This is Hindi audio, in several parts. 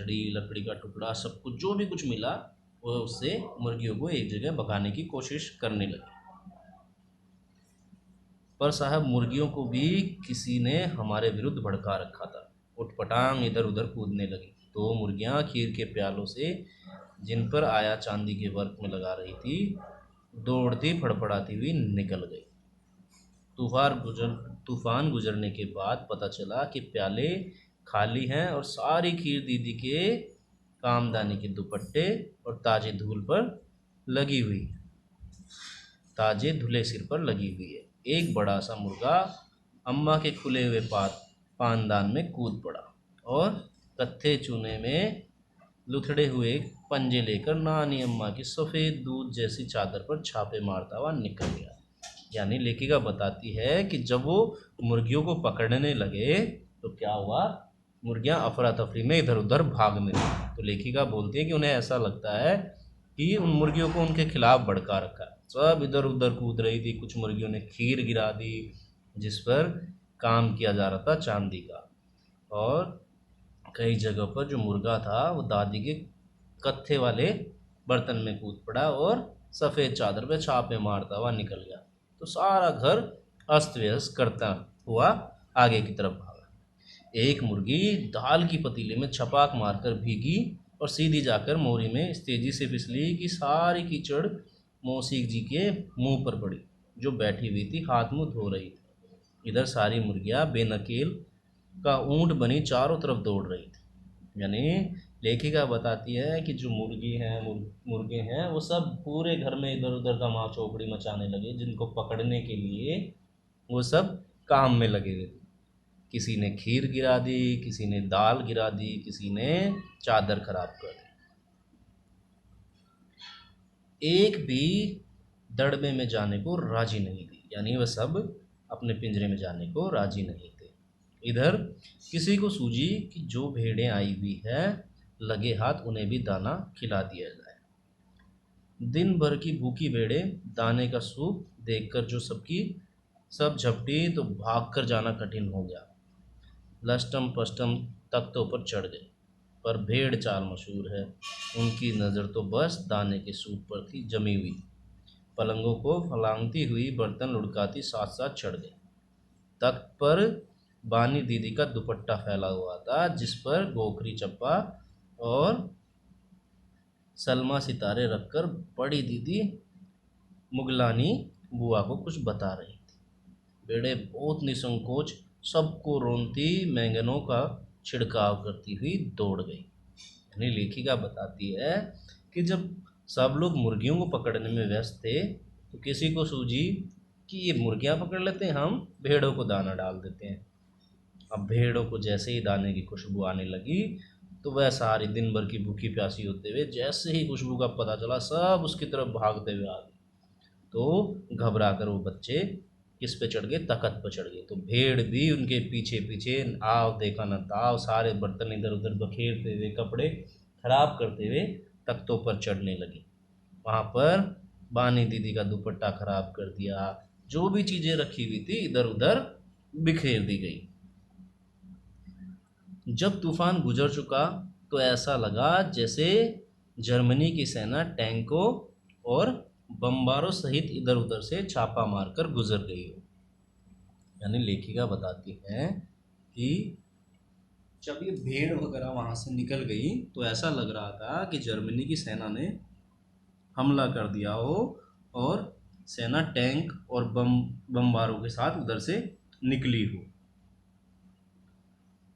लकड़ी का टुकड़ा सब कुछ जो भी कुछ मिला वह उससे मुर्गियों को एक जगह भगाने की कोशिश करने लगे। पर साहब मुर्गियों को भी किसी ने हमारे विरुद्ध भड़का रखा था। उठपटांग इधर उधर कूदने लगी। तो मुर्गियां खीर के प्यालों से जिन पर आया चांदी के वर्क में लगा रही थी, दौड़ती फड़फड़ाती हुई निकल गई। तूफान गुजरने के बाद पता चला कि प्याले खाली हैं और सारी खीर दीदी के कामदानी के दुपट्टे और ताजे धूल पर लगी हुई है, ताजे धुले सिर पर लगी हुई है। एक बड़ा सा मुर्गा अम्मा के खुले हुए पानदान में कूद पड़ा और कत्थे चूने में लुथड़े हुए पंजे लेकर नानी अम्मा की सफ़ेद दूध जैसी चादर पर छापे मारता हुआ निकल गया। यानी लेखिका बताती है कि जब वो मुर्गियों को पकड़ने लगे तो क्या हुआ, मुर्गियां अफरा तफरी में इधर उधर भागने लगी। तो लेखिका बोलती है कि उन्हें ऐसा लगता है कि उन मुर्गियों को उनके खिलाफ भड़का रखा है। सब इधर उधर कूद रही थी। कुछ मुर्गियों ने खीर गिरा दी जिस पर काम किया जा रहा था चांदी का, और कई जगह पर जो मुर्गा था वो दादी के कत्थे वाले बर्तन में कूद पड़ा और सफ़ेद चादर पे छापे मारता हुआ निकल गया। तो सारा घर अस्त व्यस्त करता हुआ आगे की तरफ भागा। एक मुर्गी दाल की पतीले में छपाक मारकर भीगी और सीधी जाकर मोरी में इस तेजी से फिसली कि सारी कीचड़ मौसीक जी के मुंह पर पड़ी, जो बैठी हुई थी हाथ मुंह धो रही थी। इधर सारी मुर्गियां बेनकेल का ऊंट बनी चारों तरफ दौड़ रही थी। यानी लेखिका बताती है कि जो मुर्गे हैं वो सब पूरे घर में इधर उधर का माँ चौकड़ी मचाने लगे। जिनको पकड़ने के लिए वो सब काम में लगे हुए थे। किसी ने खीर गिरा दी, किसी ने दाल गिरा दी, किसी ने चादर खराब कर दी। एक भी दड़बे में जाने को राजी नहीं थी। यानी वह सब अपने पिंजरे में जाने को राजी नहीं थे। इधर किसी को सूझी कि जो भेड़ें आई हुई है लगे हाथ उन्हें भी दाना खिला दिया जाए। दिन भर की भूखी भेड़ें दाने का सूप देखकर जो सब झपटी तो भागकर जाना कठिन हो गया। लष्टम पष्टम तख्तों पर चढ़ गए, पर भेड़ चाल मशहूर है। उनकी नज़र तो बस दाने के सूप पर थी जमी हुई। पलंगों को फलांगती हुई बर्तन लुढ़काती साथ साथ चढ़ गए। तख्त पर बानी दीदी का दुपट्टा फैला हुआ था, जिस पर गोखरी चप्पा और सलमा सितारे रखकर बड़ी दीदी मुगलानी बुआ को कुछ बता रही थी। भेड़े बहुत निसंकोच सबको रोनती मैंगनों का छिड़काव करती हुई दौड़ गई। यानी लेखिका बताती है कि जब सब लोग मुर्गियों को पकड़ने में व्यस्त थे तो किसी को सूझी कि ये मुर्गियां पकड़ लेते हैं, हम भेड़ों को दाना डाल देते हैं। अब भेड़ों को जैसे ही दाने की खुशबू आने लगी तो वह सारी दिन भर की भूखी प्यासी होते हुए जैसे ही खुशबू का पता चला सब उसकी तरफ भागते हुए आ गए। तो घबरा कर वो बच्चे किस पे चढ़ गए, तख्त पर चढ़ गए। तो भेड़ भी उनके पीछे पीछे आव देखा न ताव, सारे बर्तन इधर उधर बखेरते हुए, कपड़े खराब करते हुए तख्तों पर चढ़ने लगी। वहाँ पर बानी दीदी का दुपट्टा खराब कर दिया, जो भी चीज़ें रखी हुई थी इधर उधर बिखेर दी गई। जब तूफान गुजर चुका तो ऐसा लगा जैसे जर्मनी की सेना टैंकों और बम्बारों सहित इधर उधर से छापा मारकर गुजर गई हो। यानी लेखिका बताती हैं कि जब ये भेड़ वगैरह वहाँ से निकल गई तो ऐसा लग रहा था कि जर्मनी की सेना ने हमला कर दिया हो और सेना टैंक और बम्बारों के साथ उधर से निकली हो।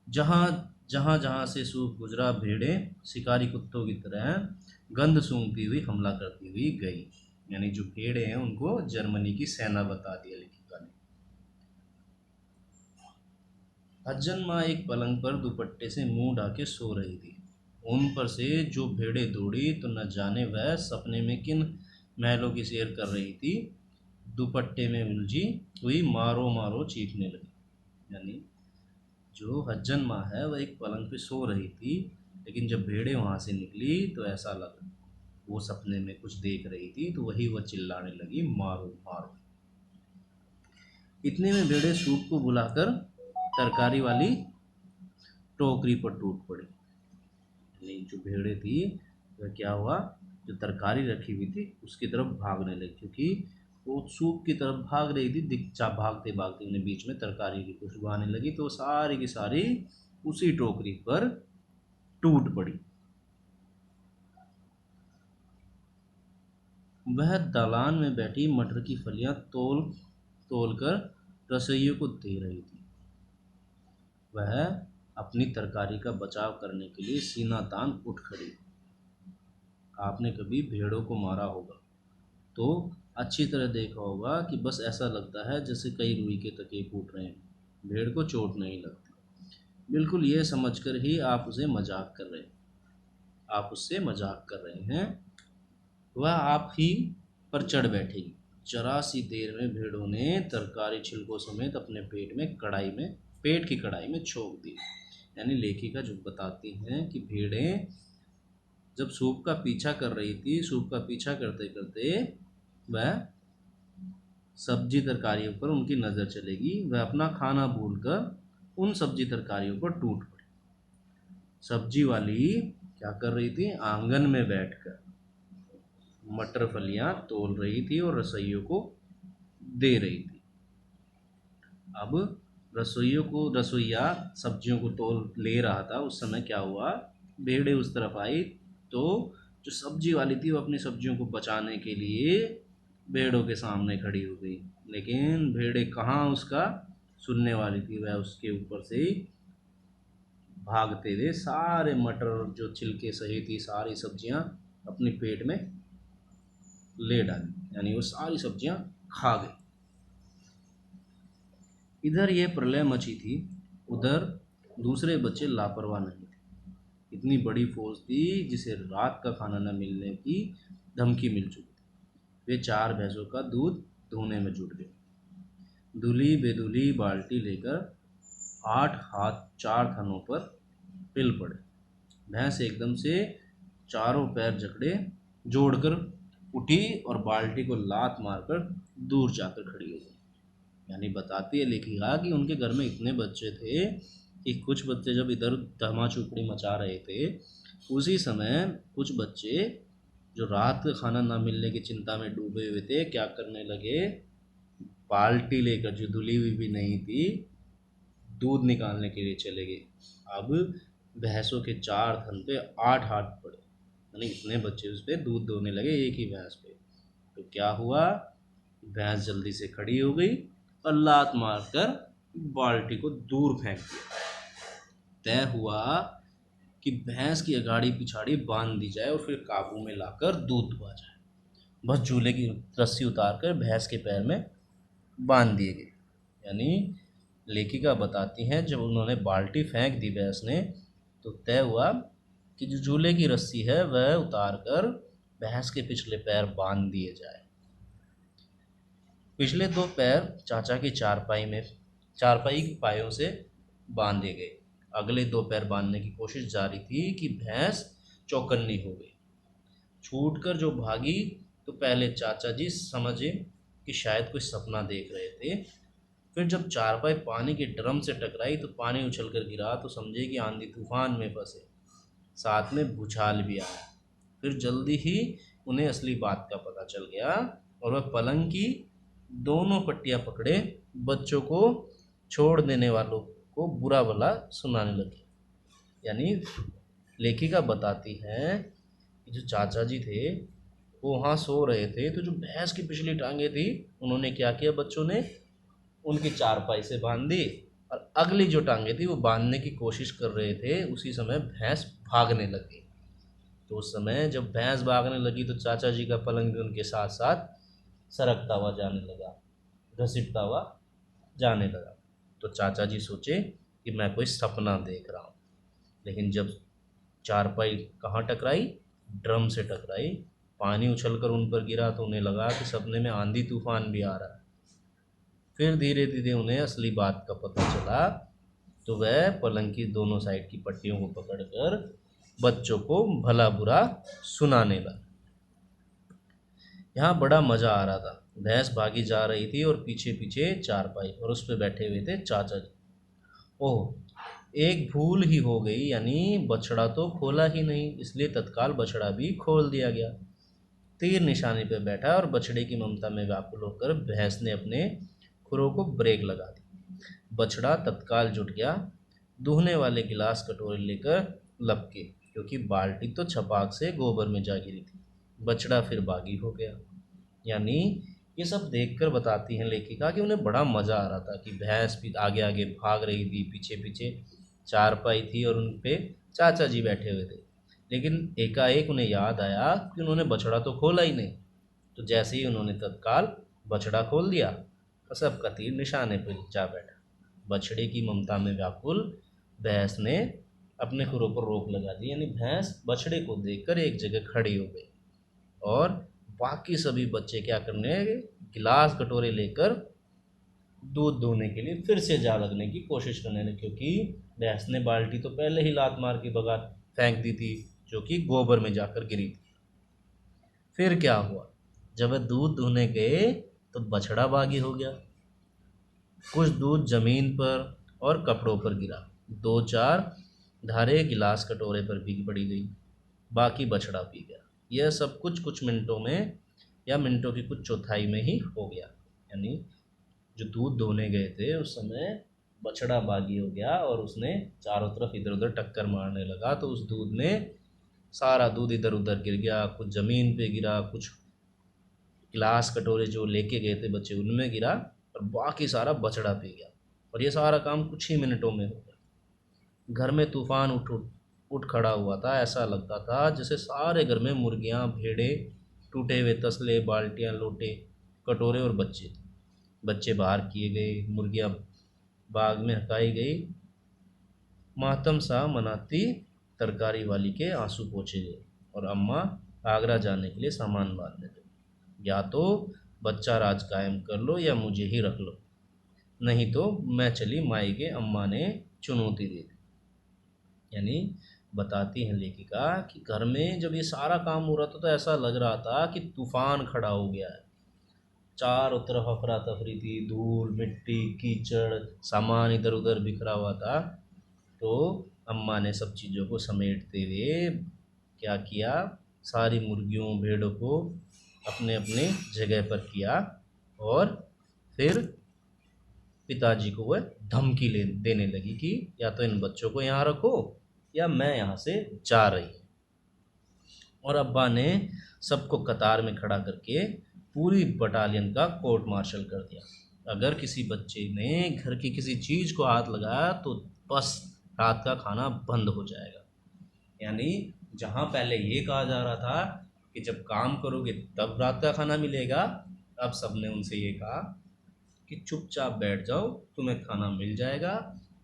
जहाँ जहाँ जहाँ से सूप गुजरा भेड़ें शिकारी कुत्तों की तरह गंध सूंघती हुई हमला करती हुई गई। यानी जो भेड़ें हैं उनको जर्मनी की सेना बता दिया लेखिका ने। हज्जन माँ एक पलंग पर दुपट्टे से मुंह ढाके सो रही थी। उन पर से जो भेड़ें दौड़ी तो न जाने वह सपने में किन महलों की सैर कर रही थी। दुपट्टे में उलझी हुई मारो मारो चीखने लगी। यानी जो हज्जन माँ है वह एक पलंग पे सो रही थी, लेकिन जब भेड़ें वहाँ से निकली तो ऐसा लगा वो सपने में कुछ देख रही थी, तो वही वह चिल्लाने लगी, मारो मारो। इतने में भेड़ें सूप को बुलाकर तरकारी वाली टोकरी पर टूट पड़ी। यानी जो भेड़ें थी वह क्या हुआ, जो तरकारी रखी हुई थी उसकी तरफ भागने लगी, क्योंकि वो सूप की तरफ भाग रही थी। दिखचा भागते भागते उन्हें बीच में तरकारी की खुशबू आने लगी, तो सारी की सारी उसी टोकरी पर टूट पड़ी। वह दालान में बैठी मटर की फलियां तोल तोल कर रसोइयों को दे रही थी। वह अपनी तरकारी का बचाव करने के लिए सीना तान उठ खड़ी। आपने कभी भेड़ों को मारा होगा तो अच्छी तरह देखा होगा कि बस ऐसा लगता है जैसे कई रुई के तके फूट रहे हैं, भेड़ को चोट नहीं लगती। बिल्कुल ये समझकर ही आप उसे मजाक कर रहे हैं, आप उससे मजाक कर रहे हैं। वह आप ही पर चढ़ बैठेगी। जरा सी देर में भेड़ों ने तरकारी छिलकों समेत अपने पेट की कढ़ाई में छोक दी। यानी लेखिका जो बताती हैं कि भेड़ें जब सूप का पीछा कर रही थी, सूप का पीछा करते करते वह सब्जी तरकारियों पर उनकी नज़र चलेगी, वह अपना खाना भूलकर उन सब्जी तरकारियों पर टूट पड़ी। सब्जी वाली क्या कर रही थी, आंगन में बैठकर मटर फलियां तोल रही थी और रसोइयों को दे रही थी। अब रसोइया सब्जियों को तोल ले रहा था, उस समय क्या हुआ, भेड़ें उस तरफ आई, तो जो सब्जी वाली थी वो अपनी सब्जियों को बचाने के लिए भेड़ों के सामने खड़ी हो गई। लेकिन भेड़ें कहाँ उसका सुनने वाली थी, वह उसके ऊपर से ही भागते हुए सारे मटर जो छिलके सही थी सारी सब्जियां अपने पेट में ले डाली, यानी वो सारी सब्जियां खा गई। इधर ये प्रलय मची थी, उधर दूसरे बच्चे लापरवाह नहीं थे। इतनी बड़ी फौज थी जिसे रात का खाना न मिलने की धमकी मिल चुकी थी। वे 4 भैंसों का दूध धोने में जुट गए। धुली बेधुली बाल्टी लेकर 8 हाथ 4 थनों पर पिल पड़े। भैंस एकदम से चारों पैर जोड़कर उठी और बाल्टी को लात मारकर दूर जाकर खड़ी हो गई। यानी बताती है लेखिका कि उनके घर में इतने बच्चे थे कि कुछ बच्चे जब इधर धमा चुपड़ी मचा रहे थे, उसी समय कुछ बच्चे जो रात का खाना ना मिलने की चिंता में डूबे हुए थे, क्या करने लगे, बाल्टी लेकर जो धुली हुई भी नहीं थी दूध निकालने के लिए चले गए। अब भैंसों के 4 थन पे 8 हाथ पड़े, यानी इतने बच्चे उस पर दूध दोने लगे एक ही भैंस पे। तो क्या हुआ, भैंस जल्दी से खड़ी हो गई और लात मारकर बाल्टी को दूर फेंक दिया। तय हुआ कि भैंस की अगाड़ी पिछाड़ी बांध दी जाए और फिर काबू में लाकर दूध दुआ जाए। बस झूले की रस्सी उतारकर भैंस के पैर में बांध दिए गए। यानी लेखिका बताती हैं जब उन्होंने बाल्टी फेंक दी भैंस ने, तो तय हुआ कि जो झूले की रस्सी है वह उतारकर भैंस के पिछले पैर बांध दिए जाए। पिछले 2 पैर चाचा की चारपाई की पायों से बांधे गए। अगले 2 पैर बांधने की कोशिश जारी थी कि भैंस चौकन्नी हो गई। छूटकर जो भागी तो पहले चाचा जी समझे कि शायद कोई सपना देख रहे थे। फिर जब चारपाई पानी के ड्रम से टकराई तो पानी उछलकर गिरा, तो समझे कि आंधी तूफान में फंसे, साथ में भूचाल भी आया। फिर जल्दी ही उन्हें असली बात का पता चल गया और वह पलंग की दोनों पट्टियां पकड़े बच्चों को छोड़ देने वालों को बुरा भला सुनाने लगे। यानी लेखिका बताती है कि जो चाचा जी थे वो वहाँ सो रहे थे, तो जो भैंस की पिछली टांगें थी उन्होंने क्या किया, बच्चों ने उनकी चारपाई से बांध दी और अगली जो टांगें थी वो बांधने की कोशिश कर रहे थे। उसी समय भैंस भागने लगी। तो उस समय जब भैंस भागने लगी तो चाचा जी का पलंग भी उनके साथ साथ सरकता हुआ जाने लगा, घसीटता हुआ जाने लगा। तो चाचा जी सोचे कि मैं कोई सपना देख रहा हूँ। लेकिन जब चारपाई कहाँ टकराई, ड्रम से टकराई, पानी उछलकर उन पर गिरा तो उन्हें लगा कि सपने में आंधी तूफान भी आ रहा है। फिर धीरे धीरे उन्हें असली बात का पता चला, तो वह पलंग की दोनों साइड की पट्टियों को पकड़कर बच्चों को भला बुरा सुनाने लगा। यहाँ बड़ा मज़ा आ रहा था। भैंस भागी जा रही थी और पीछे पीछे चारपाई, और उस पर बैठे हुए थे चाचा जी। ओह, एक भूल ही हो गई, यानी बछड़ा तो खोला ही नहीं, इसलिए तत्काल बछड़ा भी खोल दिया गया। तीर निशाने पर बैठा और बछड़े की ममता में व्याकुल होकर भैंस ने अपने खुरों को ब्रेक लगा दी। बछड़ा तत्काल जुट गया, दूहने वाले गिलास कटोरे लेकर लपके, क्योंकि बाल्टी तो छपाक से गोबर में जा गिरी थी। बछड़ा फिर बागी हो गया। यानी ये सब देखकर बताती हैं लेखिका कि उन्हें बड़ा मज़ा आ रहा था कि भैंस भी आगे आगे भाग रही थी, पीछे पीछे चारपाई थी और उन पे चाचा जी बैठे हुए थे। लेकिन एकाएक उन्हें याद आया कि उन्होंने बछड़ा तो खोला ही नहीं। तो जैसे ही उन्होंने तत्काल बछड़ा खोल दिया और सबका तीर निशाने पर जा बैठा। बछड़े की ममता में व्याकुल भैंस ने अपने खुरों पर रोक लगा दी, यानी भैंस बछड़े को देखकर एक जगह खड़ी हो गई और बाकी सभी बच्चे क्या करने लगे, गिलास कटोरे लेकर दूध दूहने के लिए फिर से जा लगने की कोशिश करने लगे, क्योंकि भैंस ने बाल्टी तो पहले ही लात मार के भगा फेंक दी थी, जो कि गोबर में जाकर गिरी थी। फिर क्या हुआ, जब वह दूध दूहने गए तो बछड़ा बागी हो गया। कुछ दूध जमीन पर और कपड़ों पर गिरा, दो चार धारे गिलास कटोरे पर भी पड़ी गई, बाकी बछड़ा पी गया। यह सब कुछ कुछ मिनटों में या मिनटों की कुछ चौथाई में ही हो गया। यानी जो दूध दोहने गए थे उस समय बछड़ा बागी हो गया और उसने चारों तरफ इधर उधर टक्कर मारने लगा, तो उस दूध में सारा दूध इधर उधर गिर गया, कुछ ज़मीन पे गिरा, कुछ गिलास कटोरे जो लेके गए थे बच्चे उनमें गिरा और बाकी सारा बछड़ा पी गया। और ये सारा काम कुछ ही मिनटों में हो गया। घर में तूफान उठ खड़ा हुआ था। ऐसा लगता था जैसे सारे घर में मुर्गियाँ, भेड़े, टूटे हुए तसले, बाल्टियाँ, लोटे, कटोरे और बच्चे थे। बच्चे बाहर किए गए, मुर्गियाँ बाग में हटाई गई, मातम सा मनाती तरकारी वाली के आंसू पोंछे गए और अम्मा आगरा जाने के लिए सामान बांधने लगी। या तो बच्चा राज कायम कर लो या मुझे ही रख लो, नहीं तो मैं चली माई के, अम्मा ने चुनौती दे दी। यानी बताती हैं लेखिका कि घर में जब ये सारा काम हो रहा था तो ऐसा लग रहा था कि तूफान खड़ा हो गया है। चारों तरफ अफरा तफरी थी, धूल, मिट्टी, कीचड़, सामान इधर उधर बिखरा हुआ था। तो अम्मा ने सब चीज़ों को समेटते हुए क्या किया, सारी मुर्गियों, भेड़ों को अपने अपने जगह पर किया और फिर पिताजी को वह धमकी देने लगी कि या तो इन बच्चों को यहाँ रखो या मैं यहाँ से जा रही हूँ। और अब्बा ने सबको कतार में खड़ा करके पूरी बटालियन का कोर्ट मार्शल कर दिया। अगर किसी बच्चे ने घर की किसी चीज़ को हाथ लगाया तो बस रात का खाना बंद हो जाएगा। यानी जहाँ पहले ये कहा जा रहा था कि जब काम करोगे तब रात का खाना मिलेगा, अब सबने उनसे ये कहा कि चुपचाप बैठ जाओ, तुम्हें खाना मिल जाएगा।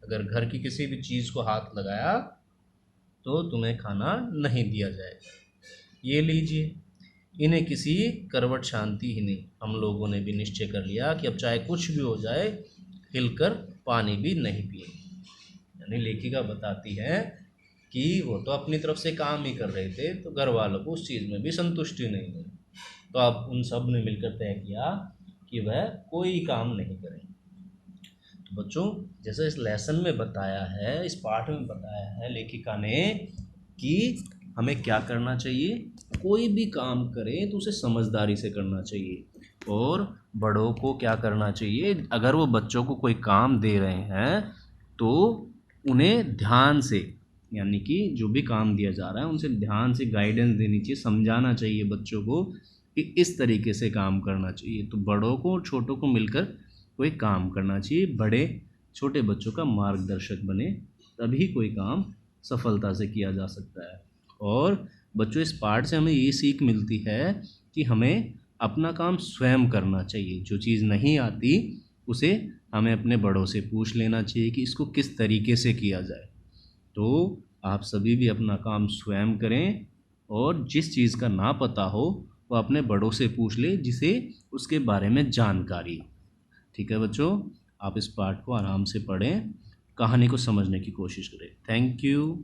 अगर घर की किसी भी चीज़ को हाथ लगाया तो तुम्हें खाना नहीं दिया जाएगा। ये लीजिए। इन्हें किसी करवट शांति ही नहीं। हम लोगों ने भी निश्चय कर लिया कि अब चाहे कुछ भी हो जाए, हिलकर पानी भी नहीं पिए। यानी लेखिका बताती है कि वो तो अपनी तरफ से काम ही कर रहे थे, तो घर वालों को उस चीज़ में भी संतुष्टि नहीं हुई। तो अब उन सब ने मिलकर तय किया कि वह कोई काम नहीं करेंगे। तो बच्चों, जैसे इस लेसन में बताया है, इस पाठ में बताया है लेखिका ने कि हमें क्या करना चाहिए, कोई भी काम करें तो उसे समझदारी से करना चाहिए। और बड़ों को क्या करना चाहिए, अगर वो बच्चों को कोई काम दे रहे हैं तो उन्हें ध्यान से, यानी कि जो भी काम दिया जा रहा है उनसे ध्यान से गाइडेंस देनी चाहिए, समझाना चाहिए बच्चों को कि इस तरीके से काम करना चाहिए। तो बड़ों को और छोटों को मिलकर कोई काम करना चाहिए। बड़े छोटे बच्चों का मार्गदर्शक बने, तभी कोई काम सफलता से किया जा सकता है। और बच्चों, इस पाठ से हमें ये सीख मिलती है कि हमें अपना काम स्वयं करना चाहिए। जो चीज़ नहीं आती उसे हमें अपने बड़ों से पूछ लेना चाहिए कि इसको किस तरीके से किया जाए। तो आप सभी भी अपना काम स्वयं करें और जिस चीज़ का ना पता हो वो अपने बड़ों से पूछ ले, जिसे उसके बारे में जानकारी हो। ठीक है बच्चों, आप इस पाठ को आराम से पढ़ें, कहानी को समझने की कोशिश करें। Thank you.